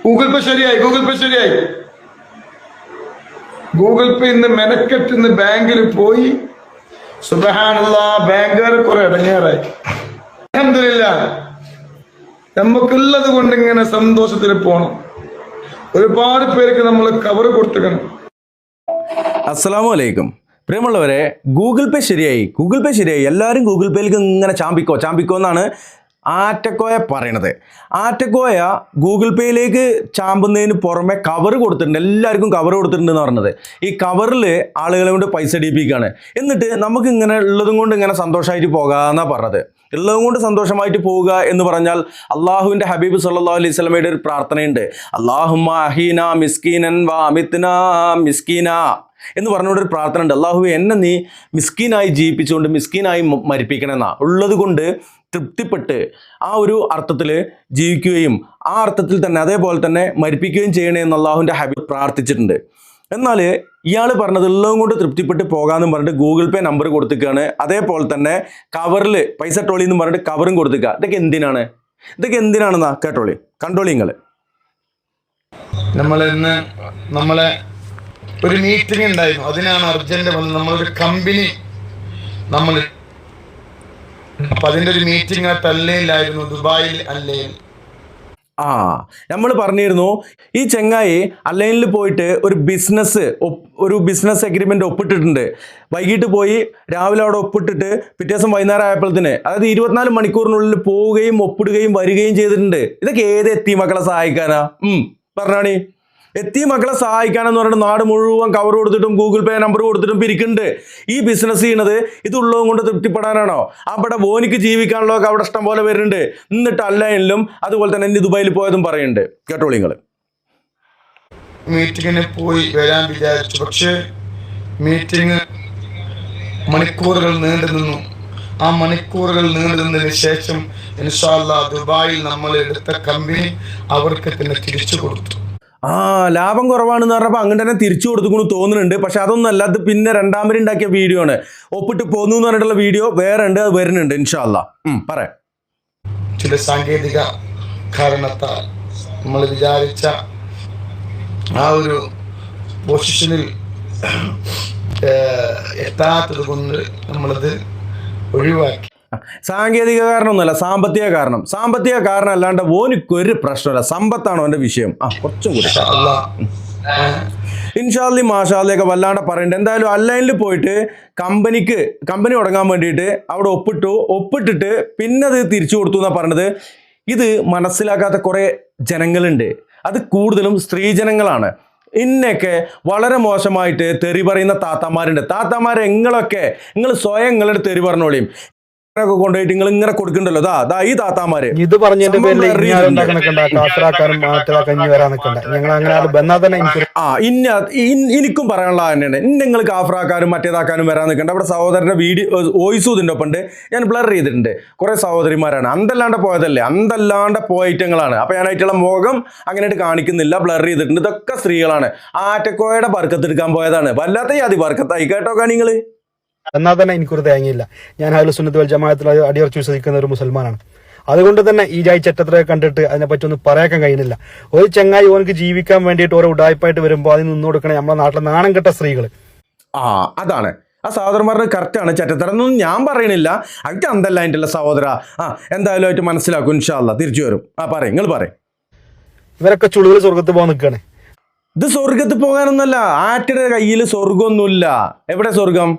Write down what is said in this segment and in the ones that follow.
Google പേ ശരിയായി, Google പേ ശരിയായി. Google പേ ഇന്ന് മെനക്കെട്ട് ഇന്ന് ബാങ്കിൽ പോയി. സുബ്ഹാനല്ലാഹ്, ബാങ്കുകാർ കുറെ ഇടങ്ങേറായി. അൽഹംദുലില്ലാഹ്, നമുക്കുള്ളത് കൊണ്ട് ഇങ്ങനെ സന്തോഷത്തിൽ പോണം. ഒരുപാട് പേർക്ക് നമ്മൾ കവർ കൊടുത്തിക്കണം. അസ്സലാമു അലൈക്കും. പ്രിയമുള്ളവരെ, ഗൂഗിൾ പേ ശരിയായി, ഗൂഗിൾ പേ ശരിയായി. എല്ലാവരും ഗൂഗിൾ പേയിലേക്ക് ഇങ്ങനെ ചാമ്പിക്കോ എന്നാണ് ആറ്റക്കോയ പറയണത്. ആറ്റക്കോയ ഗൂഗിൾ പേയിലേക്ക് ചാമ്പുന്നതിന് പുറമെ കവർ കൊടുത്തിട്ടുണ്ട്, എല്ലാവർക്കും കവർ കൊടുത്തിട്ടുണ്ടെന്ന് പറഞ്ഞത്. ഈ കവറിൽ ആളുകളെ കൊണ്ട് പൈസ ഇടിപ്പിക്കുകയാണ്. എന്നിട്ട് നമുക്ക് ഇങ്ങനെ ഉള്ളതും കൊണ്ട് ഇങ്ങനെ സന്തോഷമായിട്ട് പോകാമെന്നാണ് പറഞ്ഞത്. ഉള്ളതും കൊണ്ട് സന്തോഷമായിട്ട് പോവുക എന്ന് പറഞ്ഞാൽ അള്ളാഹുവിൻ്റെ ഹബീബ് സല്ലല്ലാഹു അലൈഹി വസല്ലമയുടെ ഒരു പ്രാർത്ഥനയുണ്ട്. അല്ലാഹുമ്മ അഹീന മിസ്കീനൻ വ അമിത്നാ മിസ്കീന എന്ന് പറഞ്ഞുകൊണ്ടൊരു പ്രാർത്ഥന ഉണ്ട്. അള്ളാഹുവേ, എന്നെ നീ മിസ്കീനായി ജീവിപ്പിച്ചുകൊണ്ട് മിസ്കീനായി മരിപ്പിക്കണമെന്നാ. ഉള്ളത് കൊണ്ട് തൃപ്തിപ്പെട്ട് ആ ഒരു അർത്ഥത്തിൽ ജീവിക്കുകയും ആ അർത്ഥത്തിൽ തന്നെ അതേപോലെ തന്നെ മരിപ്പിക്കുകയും ചെയ്യണേ എന്ന് അള്ളാഹുവിൻ്റെ ഹബീബ് പ്രാർത്ഥിച്ചിട്ടുണ്ട്. എന്നാൽ ഇയാൾ പറഞ്ഞത് ഉള്ളതും കൊണ്ട് തൃപ്തിപ്പെട്ട് പോകാമെന്ന് പറഞ്ഞിട്ട് ഗൂഗിൾ പേ നമ്പർ കൊടുത്തിക്കുകയാണ്. അതേപോലെ തന്നെ കവറിൽ പൈസ ടോളി എന്ന് പറഞ്ഞിട്ട് കവറും കൊടുത്തിക്കുക. ഇതൊക്കെ എന്തിനാണെന്നാ കേട്ടോളി, കണ്ടോളി നിങ്ങൾ. നമ്മളിന്ന് നമ്മളെ ഒരു മീറ്റിംഗ് ഉണ്ടായിരുന്നു, അതിനാണ് അർജന്റ് വന്നത്. നമ്മളൊരു കമ്പനി അപ്പൊ അതിന്റെ ഒരു മീറ്റിംഗ് അല്ലേലായിരുന്നു, ദുബായിൽ അല്ലേൽ. നമ്മൾ പറഞ്ഞിരുന്നു ഈ ചെങ്ങായി അല്ലൈനിൽ പോയിട്ട് ഒരു ബിസിനസ് എഗ്രിമെൻ്റ് ഒപ്പിട്ടിട്ടുണ്ട്. വൈകിട്ട് പോയി രാവിലെ അവിടെ ഒപ്പിട്ടിട്ട് പിറ്റേ ദിവസം വൈകുന്നേരം ആയപ്പോഴത്തേന്, അതായത് 24 മണിക്കൂറിനുള്ളിൽ പോവുകയും ഒപ്പിടുകയും വരികയും ചെയ്തിട്ടുണ്ട്. ഇതൊക്കെ ഏത് എത്തി മക്കളെ സഹായിക്കാനാ? പറഞ്ഞാണി. എത്തി മക്കളെ സഹായിക്കാനെന്ന് പറഞ്ഞിട്ട് നാട് മുഴുവൻ കവർ കൊടുത്തിട്ടും ഗൂഗിൾ പേ നമ്പർ കൊടുത്തിട്ടും പിരിക്കുന്നുണ്ട്. ഈ ബിസിനസ് ചെയ്യണത് ഇതുള്ളതും കൊണ്ട് തൃപ്തിപ്പെടാനാണോ? അവിടെ ഓനിക്ക് ജീവിക്കാനുള്ളതൊക്കെ അവിടെ ഇഷ്ടം പോലെ വരുന്നുണ്ട്. എന്നിട്ട് അല്ലയിലും അതുപോലെ തന്നെ ഇനി ദുബായിൽ പോയതും പറയുന്നുണ്ട്. കേട്ടോളി നിങ്ങൾ. മീറ്റിങ്ങിന് പോയി വരാൻ വിചാരിച്ചു, പക്ഷേ മീറ്റിംഗ് മണിക്കൂറുകൾ നീണ്ടു നിന്നു. ആ മണിക്കൂറുകൾ നീണ്ടു നിന്നതിന് ശേഷം ഇൻഷാ അല്ലാഹ് ദുബായിൽ നമ്മൾ എടുത്ത കമ്പനി അവർക്ക് തന്നെ തിരിച്ചു കൊടുത്തു. ലാഭം കുറവാണെന്ന് പറഞ്ഞപ്പോൾ അങ്ങനെ തന്നെ തിരിച്ചു കൊടുത്തുകൊണ്ട് തോന്നുന്നുണ്ട്. പക്ഷെ അതൊന്നല്ല, അത് പിന്നെ രണ്ടാമതുണ്ടാക്കിയ വീഡിയോ ആണ്. ഒപ്പിട്ട് പോന്നു എന്ന് പറഞ്ഞിട്ടുള്ള വീഡിയോ വേറെ ഉണ്ട്, അത് വരുന്നുണ്ട് ഇൻഷാ അല്ലാഹ്. പറയാം. ചില സാങ്കേതിക കാരണത്താൽ നമ്മൾ വിചാരിച്ച ആ ഒരു പൊസിഷനിൽ എത്താത്തത് കൊണ്ട് നമ്മളത് ഒഴിവാക്കി. സാങ്കേതിക കാരണമൊന്നുമല്ല, സാമ്പത്തിക കാരണം അല്ലാണ്ട് ഓനിക്കൊരു പ്രശ്നമല്ല. സമ്പത്താണോ എൻ്റെ വിഷയം? കുറച്ചും കൂടി ഇൻഷാല്ലി മാഷാല്ലയൊക്കെ വല്ലാണ്ട് പറയണ്ട. എന്തായാലും അല്ലൈനിൽ പോയിട്ട് കമ്പനി തുടങ്ങാൻ വേണ്ടിയിട്ട് അവിടെ ഒപ്പിട്ടിട്ട് പിന്നെ അത് തിരിച്ചു കൊടുത്തു എന്നാണ് പറഞ്ഞത്. ഇത് മനസ്സിലാക്കാത്ത കുറേ ജനങ്ങളുണ്ട്. അത് കൂടുതലും സ്ത്രീജനങ്ങളാണ്. ഇന്നൊക്കെ വളരെ മോശമായിട്ട് തെറി പറയുന്ന താത്താമാരുണ്ട്. താത്താമാരെ നിങ്ങൾ സ്വയം നിങ്ങളുടെ തെറി പറഞ്ഞോളിയും കൊണ്ടുപോയിട്ട് നിങ്ങൾ ഇങ്ങനെ കൊടുക്കണ്ടല്ലോ. ഈ താത്താമാര് ഇത് പറഞ്ഞതിന്റെ പേരിൽ എനിക്കും പറയാനുള്ള തന്നെയാണ്. നിങ്ങൾ കാഫറാക്കാനും മറ്റേതാക്കാനും വരാൻ നിൽക്കണ്ട. അവിടെ സഹോദരന്റെ വീഡിയോ വോയിസും ഇതിൻ്റെ ഒപ്പം ഉണ്ട്. ഞാൻ ബ്ലർ ചെയ്തിട്ടുണ്ട്. കുറെ സഹോദരിമാരാണ്, അന്തല്ലാണ്ട് പോയ ഐറ്റങ്ങളാണ്. അപ്പൊ ഞാൻ ആയിട്ടുള്ള മുഖം അങ്ങനെയായിട്ട് കാണിക്കുന്നില്ല, ബ്ലർ ചെയ്തിട്ടുണ്ട്. ഇതൊക്കെ സ്ത്രീകളാണ്. ആറ്റക്കോയുടെ ബർക്കത്തെടുക്കാൻ പോയതാണ്. വല്ലാത്ത ജാതി ബർക്കത്തായി കേട്ടോ നിങ്ങൾ. എന്നാൽ തന്നെ എനിക്കൊരു തേങ്ങയില്ല. ഞാൻ അഹ്ലു സുന്നത്ത് വൽ ജമാഅത്തിൽ അടിയുറച്ച് വിശ്വസിക്കുന്ന ഒരു മുസൽമാനാണ്. അതുകൊണ്ട് തന്നെ ഈ ജായി ചട്ടത്രയെ കണ്ടിട്ട് അതിനെപ്പറ്റി ഒന്നും പറയാൻ കഴിയുന്നില്ല. ഒരു ചങ്ങായി ഓനക്ക് ജീവിക്കാൻ വേണ്ടിയിട്ട് ഓരോ ഉടായ്പായിട്ട് വരുമ്പോൾ അതിന് നിന്ന് കൊടുക്കണേ നമ്മുടെ നാട്ടിലെ നാണം കെട്ട സ്ത്രീകൾ. അതാണ് ആ സഹോദരന്മാരുടെ കറക്റ്റാണ്. ചട്ടത്തരൊന്നും ഞാൻ പറയണില്ല. അതൊക്കെ അന്തല്ല അതിൻ്റെ സഹോദര. എന്തായാലും ആയിട്ട് മനസ്സിലാക്കും. ഇൻഷാ അല്ലാഹ് തിരിച്ചു വരും. നിങ്ങൾ പറയും. ഇവരൊക്കെ ചുളുകൾ സ്വർഗത്ത് പോകാൻ നിൽക്കുകയാണ്. ഇത് സ്വർഗത്ത് പോകാനൊന്നുമല്ല. ആറ്റയുടെ കയ്യിൽ സ്വർഗമൊന്നുമില്ല. എവിടെ സ്വർഗം?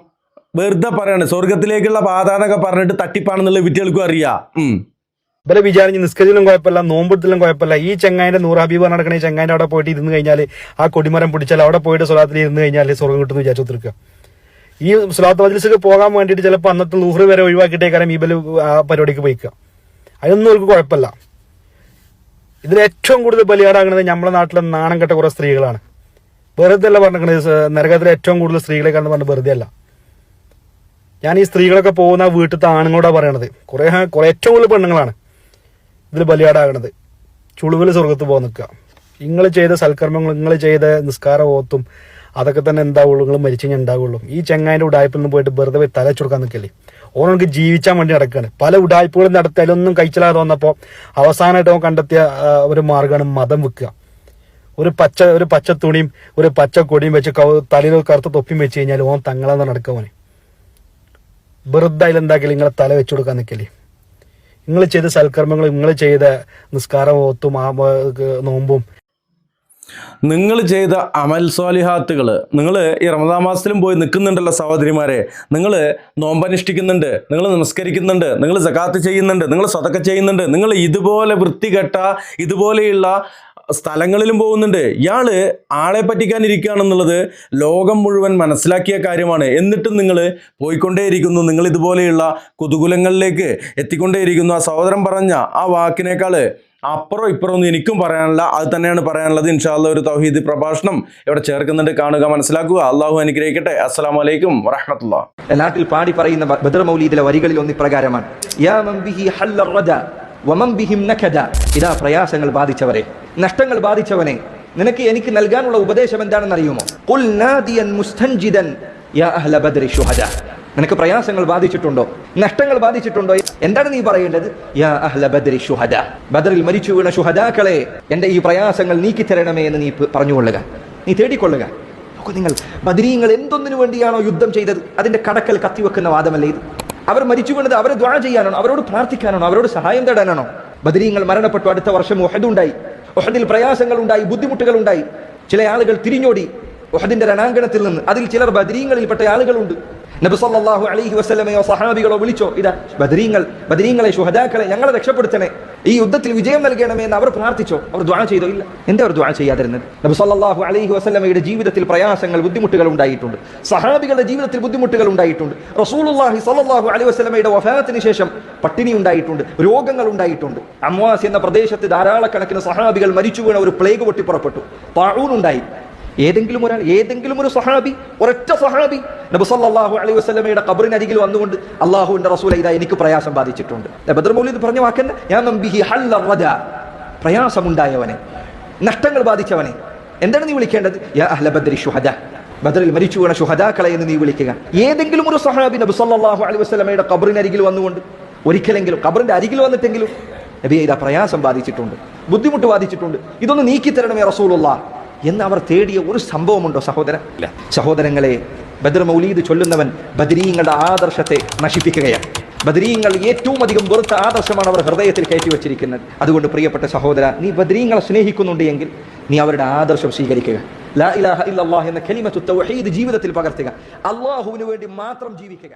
വെറുതെ പറയാണ്. സ്വർഗത്തിലേക്കുള്ള പാത എന്നൊക്കെ പറഞ്ഞിട്ട് തട്ടിപ്പാണെന്നുള്ള വിറ്റുകൾക്കും അറിയാം. ഇവരെ വിചാരിച്ച് നിസ്കരിച്ചിലും കുഴപ്പമില്ല, നോമ്പെടുത്തിലും കുഴപ്പമില്ല. ഈ ചെങ്ങായിന്റെ നൂറ് ഹബീബ് നടക്കണ ഈ ചെങ്ങായിന്റെ അവിടെ പോയിട്ട് ഇരുന്ന് കഴിഞ്ഞാൽ, ആ കൊടിമരം പിടിച്ചാൽ അവിടെ പോയിട്ട് സ്വലാത്തിൽ ഇരുന്ന് കഴിഞ്ഞാൽ സ്വർഗം കിട്ടുമെന്ന് വിചാരിച്ചോത്തിരിക്കുക. ഈ സ്വലാത്ത് മജ്ലിസിലേക്ക് പോകാൻ വേണ്ടിയിട്ട് ചിലപ്പോൾ അന്നത്തെ ളുഹ്ർ വരെ ഒഴിവാക്കിയിട്ടേക്കാരം ഈ ആ പരിപാടിക്ക് പോയിക്കുക. അതിനൊന്നും അവർക്ക് കുഴപ്പമില്ല. ഇതിന് ഏറ്റവും കൂടുതൽ ബലിയാടാകുന്നത് നമ്മുടെ നാട്ടിലെ നാണം കെട്ട കുറെ സ്ത്രീകളാണ്. വെറുതെ അല്ല പറഞ്ഞിരിക്കുന്നത്. നരകത്തിലെ ഏറ്റവും കൂടുതൽ സ്ത്രീകളെ കണ്ട് പറഞ്ഞ് വെറുതെ അല്ല. ഞാൻ ഈ സ്ത്രീകളൊക്കെ പോകുന്ന വീട്ടിലത്തെ ആണുങ്ങളോടാണ് പറയണത്. കുറെ ഏറ്റവും കൂടുതൽ പെണ്ണുങ്ങളാണ് ഇതിൽ ബലിയാടാകണത്. ചുളുവിൽ സ്വർഗത്ത് പോകാൻ നിൽക്കുക. നിങ്ങൾ ചെയ്ത സൽക്കർമ്മങ്ങൾ, നിങ്ങൾ ചെയ്ത നിസ്കാര ഓത്തും അതൊക്കെ തന്നെ എന്താവുള്ളൂ. നിങ്ങൾ മരിച്ചു കഴിഞ്ഞാൽ ഉണ്ടാവുള്ളൂ. ഈ ചെങ്ങായിന്റെ ഉടായ്പിൽ നിന്ന് പോയിട്ട് വെറുതെ പോയി തല ചുടുക്കാൻ നിൽക്കല്ലേ. ഓനക്ക് ജീവിച്ചാൻ വേണ്ടി നടക്കുകയാണ്. പല ഉടായ്പകളും നടത്തി അതിലൊന്നും കഴിച്ചില്ലാതെ വന്നപ്പോൾ അവസാനമായിട്ട് അവൻ കണ്ടെത്തിയ ഒരു മാർഗ്ഗമാണ് മതം വിൽക്കുക. ഒരു പച്ച തുണിയും ഒരു പച്ച കൊടിയും വെച്ച് തലയിൽ കറുത്ത തൊപ്പിയും വെച്ച് കഴിഞ്ഞാൽ ഓൻ തങ്ങളെന്ന് നടക്കവനെ വെറുതെ അതിലെന്താക്കില്ല നിങ്ങളെ തല വെച്ചു കൊടുക്കാൻ നിൽക്കല്ലേ. നിങ്ങൾ ചെയ്ത സൽക്കർമ്മങ്ങൾ, നിങ്ങൾ ചെയ്ത നിസ്കാരം, ഓത്തും നോമ്പും, നിങ്ങൾ ചെയ്ത അമൽ സ്വാലിഹാത്തുകൾ, നിങ്ങൾ ഈ റമദാൻ മാസത്തിലും പോയി നിൽക്കുന്നുണ്ടല്ലോ സഹോദരിമാരെ, നിങ്ങൾ നോമ്പനുഷ്ഠിക്കുന്നുണ്ട്, നിങ്ങൾ നമസ്കരിക്കുന്നുണ്ട്, നിങ്ങൾ സകാത്ത് ചെയ്യുന്നുണ്ട്, നിങ്ങൾ സദക്ക ചെയ്യുന്നുണ്ട്, നിങ്ങൾ ഇതുപോലെ വൃത്തികെട്ട ഇതുപോലെയുള്ള സ്ഥലങ്ങളിലും പോകുന്നുണ്ട്. ഇയാൾ ആളെ പറ്റിക്കാനിരിക്കുകയാണെന്നുള്ളത് ലോകം മുഴുവൻ മനസ്സിലാക്കിയ കാര്യമാണ്. എന്നിട്ടും നിങ്ങൾ പോയിക്കൊണ്ടേയിരിക്കുന്നു, നിങ്ങൾ ഇതുപോലെയുള്ള കുതൂഹലങ്ങളിലേക്ക് എത്തിക്കൊണ്ടേയിരിക്കുന്നു. ആ സഹോദരൻ പറഞ്ഞ ആ വാക്കിനേക്കാൾ അപ്പുറം ഇപ്പുറം ഒന്നും എനിക്കും പറയാനില്ല. അത് തന്നെയാണ് പറയാനുള്ളത്. ഇൻഷാ അല്ലാഹ് ഒരു തൗഹീദ് പ്രഭാഷണം ഇവിടെ ചേർക്കുന്നുണ്ട്, കാണുക, മനസ്സിലാക്കുക. അള്ളാഹു അനുഗ്രഹിക്കട്ടെ. അസ്സലാമു അലൈക്കും വറഹ്മത്തുള്ളാഹി. നാട്ടിൽ പാടി പറയുന്ന ബദർ മൗലീദിലെ വരികളിൽ ഒന്ന് ഇപ്രകാരമാണ്: യാ മൻ ബിഹി ഹല്ല റദ വമൻ ബിഹിം നകദ. ഇതാ പ്രയാസങ്ങൾ ബാധിച്ചവരെ, നഷ്ടങ്ങൾ ബാധിച്ചവനെ, നിനക്ക് എനിക്ക് നൽകാനുള്ള ഉപദേശം എന്താണെന്ന് അറിയുമോ? ഖുൽ നാദിയൻ മുസ്തൻജിദൻ യാ അഹ്ല ബദ്രി ശുഹദ. നിനക്ക് പ്രയാസങ്ങൾ ബാധിച്ചിട്ടുണ്ടോ, നഷ്ടങ്ങൾ ബാധിച്ചിട്ടുണ്ടോ? എന്താണ് നീ പറയേണ്ടത്? യാ അഹ്ല ബദ്രി ശുഹദ. ബദറിൽ മരിച്ചു വീണ ശുഹദാക്കളെ, എൻ്റെ ഈ പ്രയാസങ്ങൾ നീക്കിത്തരണമേ എന്ന് നീ പറഞ്ഞുകൊള്ളുക, നീ തേടിക്കൊള്ളുക. നോക്കൂ നിങ്ങൾ, ബദരീങ്ങൾ എന്തൊന്നിനു വേണ്ടിയാണോ യുദ്ധം ചെയ്തത് അതിന്റെ കടക്കൽ കത്തിവെക്കുന്ന വാദമല്ലേ ഇത്? അവർ മരിച്ചു വീണത് അവരെ ദുആ ചെയ്യാനാണോ, അവരോട് പ്രാർത്ഥിക്കാനാണോ, അവരോട് സഹായം തേടാനാണോ? ബദരീങ്ങൾ മരണപ്പെട്ടു. അടുത്ത വർഷം ഉഹദ് ഉണ്ടായി. ഉഹദിൽ പ്രയാസങ്ങൾ ഉണ്ടായി, ബുദ്ധിമുട്ടുകൾ ഉണ്ടായി. ചില ആളുകൾ തിരിഞ്ഞോടി ഉഹദിന്റെ രണാങ്കണത്തിൽ നിന്ന്. അതിൽ ചിലർ ബദരീങ്ങളിൽപ്പെട്ട ആളുകളുണ്ട്. നബി സല്ലല്ലാഹു അലൈഹി വസല്ലമയോ സഹാബികളോ വിളിച്ചോ, ഇതാ ബദരീങ്ങളെ, ശുഹദാക്കളെ, ഞങ്ങളെ രക്ഷപ്പെടുത്തണേ, ഈ യുദ്ധത്തിൽ വിജയം നൽകണമേ എന്ന് അവർ പ്രാർത്ഥിച്ചോ? അവർ ദുആ ചെയ്തോ? ഇല്ല. എന്താ അവർ ദുആ ചെയ്യാതിരുന്നത്? നബി സല്ലല്ലാഹു അലൈഹി വസല്ലമയുടെ ജീവിതത്തിൽ പ്രയാസങ്ങൾ, ബുദ്ധിമുട്ടുകൾ ഉണ്ടായിട്ടുണ്ട്. സഹാബികളുടെ ജീവിതത്തിൽ ബുദ്ധിമുട്ടുകൾ ഉണ്ടായിട്ടുണ്ട്. റസൂലുള്ളാഹി സല്ലല്ലാഹു അലൈഹി വസല്ലമയുടെ വഫാത്തിന് ശേഷം പട്ടിണി ഉണ്ടായിട്ടുണ്ട്, രോഗങ്ങൾ ഉണ്ടായിട്ടുണ്ട്. അംവാസ് എന്ന പ്രദേശത്ത് ധാരാളക്കണക്കിന് സഹാബികൾ മരിച്ചു വീണ ഒരു പ്ലേഗ് പൊട്ടിപ്പുറപ്പെട്ടു, താഊൻ ഉണ്ടായി. ഏതെങ്കിലും ഒരു സഹാബി, ഒരൊറ്റ സഹാബി നബി സല്ലല്ലാഹു അലൈഹി വസല്ലമയുടെ ഖബറിനരികിൽ വന്നുകൊണ്ട് അല്ലാഹുവിന്റെ റസൂലേ, ഇതാ എനിക്ക് പ്രയാസം ബാധിച്ചിട്ടുണ്ട്. ബദർ മൗലിദ് പറഞ്ഞ വാക്കന്നെ യാ മൻ ബിഹി ഹല്ല റദ. പ്രയാസമുണ്ടായവനെ, നഷ്ടങ്ങൾ ബാധിച്ചവനെ എന്താണ് നീ വിളിക്കേണ്ടത്? യാ അഹ്ല ബദ്രി ശുഹദ. ബദറിൽ മരിച്ചു വീണ ശുഹദാക്കളെ എന്ന് നീ വിളിക്കുക. ഏതെങ്കിലും ഒരു സഹാബി നബി സല്ലല്ലാഹു അലൈഹി വസല്ലമയുടെ ഖബറിനരികിൽ വന്നുകൊണ്ട് ഒരിക്കലെങ്കിലും, ഖബറിന്റെ അരികിൽ വന്നിട്ടെങ്കിലും, നബിയെ ഇതാ പ്രയാസം ബാധിച്ചിട്ടുണ്ട്, ബുദ്ധിമുട്ട് ബാധിച്ചിട്ടുണ്ട്, ഇതൊന്ന് നീക്കിത്തരണമേ റസൂലുള്ളാഹ് എന്ന് അവർ തേടിയ ഒരു സംഭവമുണ്ടോ സഹോദരൻ? ഇല്ല. സഹോദരങ്ങളെ, ബദർ മൗലീദ് ചൊല്ലുന്നവൻ ബദരീങ്ങളുടെ ആദർശത്തെ നശിപ്പിക്കുകയാണ്. ബദരീങ്ങൾ ഏറ്റവും അധികം വെറുത്ത ആദർശമാണ് അവർ ഹൃദയത്തിൽ കയറ്റി വെച്ചിരിക്കുന്നത്. അതുകൊണ്ട് പ്രിയപ്പെട്ട സഹോദര, നീ ബദരീങ്ങളെ സ്നേഹിക്കുന്നുണ്ട് എങ്കിൽ നീ അവരുടെ ആദർശം സ്വീകരിക്കുക. ലാ ഇലാഹ ഇല്ലല്ലാഹ് എന്ന കലിമത്തു തൗഹീദ് ജീവിതത്തിൽ പകർത്തുക. അല്ലാഹുവിന് വേണ്ടി മാത്രം ജീവിക്കുക.